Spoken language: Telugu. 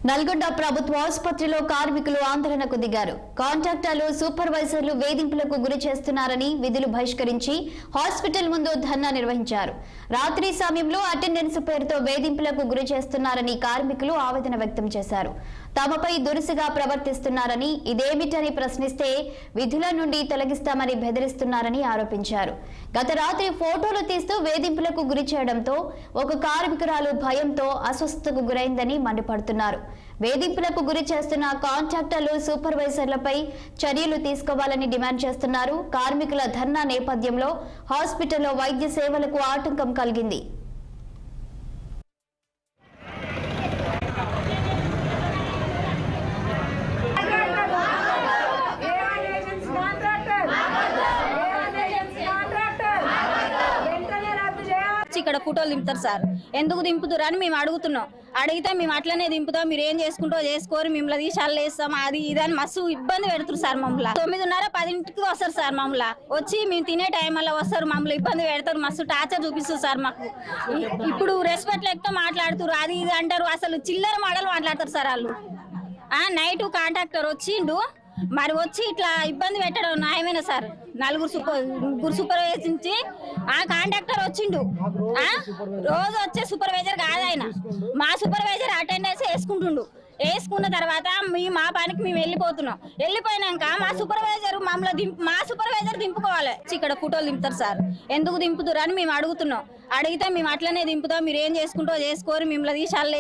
నల్గొండ ప్రభుత్వ ఆసుపత్రిలో కార్మికులు ఆందోళనకు దిగారు. కాంట్రాక్టర్లు, సూపర్వైజర్లు వేధింపులకు గురి చేస్తున్నారని విధులు బహిష్కరించి హాస్పిటల్ ముందు ధర్నా నిర్వహించారు. రాత్రి సమయంలో అటెండెన్స్ పేరుతో వేధింపులకు గురి చేస్తున్నారని కార్మికులు ఆవేదన వ్యక్తం చేశారు. తమపై దురుసుగా ప్రవర్తిస్తున్నారని, ఇదేమిటని ప్రశ్నిస్తే విధుల నుండి తొలగిస్తామని బెదిరిస్తున్నారని ఆరోపించారు. గత రాత్రి ఫోటోలు తీస్తూ వేధింపులకు గురి చేయడంతో ఒక కార్మికురాలు భయంతో అస్వస్థతకు గురైందని మండిపడుతున్నారు. వేధింపులకు గురి చేస్తున్న కాంట్రాక్టర్లు, సూపర్వైజర్లపై చర్యలు తీసుకోవాలని డిమాండ్ చేస్తున్నారు. కార్మికుల ధర్నా నేపథ్యంలో హాస్పిటల్లో వైద్య సేవలకు ఆటంకం కలిగింది. ఇక్కడ ఫోటోలు దింపుతారు సార్, ఎందుకు దింపుతారు అని మేము అడుగుతున్నాం. అడిగితే మేము అట్లనే దింపుతాం, మీరు ఏం చేసుకుంటో చేసుకోరు, మిమ్మల్ని తీసాలు వేస్తాం, అది ఇదని మస్తు ఇబ్బంది పెడుతున్నారు సార్. మమ్మల్ని 9:30-10కి వస్తారు సార్. మమ్మల్ని వచ్చి మేము తినే టైం వల్ల వస్తారు, మమ్మల్ని ఇబ్బంది పెడతారు, మస్తు టార్చర్ చూపిస్తారు సార్. మాకు ఇప్పుడు రెస్పెక్ట్ లేకపోతే మాట్లాడుతారు, అది ఇది అంటారు, అసలు చిల్లర మాటలు మాట్లాడతారు సార్ వాళ్ళు. నైట్ కాంట్రాక్టర్ వచ్చిండు, మరి వచ్చి ఇట్లా ఇబ్బంది పెట్టడం న్యాయమేనా సార్? ముగ్గురు సూపర్వైజర్ నుంచి ఆ కాంట్రాక్టర్ వచ్చిండు, రోజు వచ్చే సూపర్వైజర్ కాదు ఆయన. మా సూపర్వైజర్ అటెండెన్స్ వేసుకుంటుండు. వేసుకున్న తర్వాత మా పనికి మేము వెళ్ళిపోతున్నాం. వెళ్ళిపోయినాక మా సూపర్వైజర్ దింపుకోవాలి. ఇక్కడ ఫోటోలు దింపుతారు సార్, ఎందుకు దింపుతారు అని మేము అడుగుతున్నాం. అడిగితే మేము అట్లనే దింపుతాం, మీరు ఏం చేసుకుంటో చేసుకోరు, మిమ్మల్ని తీసాలు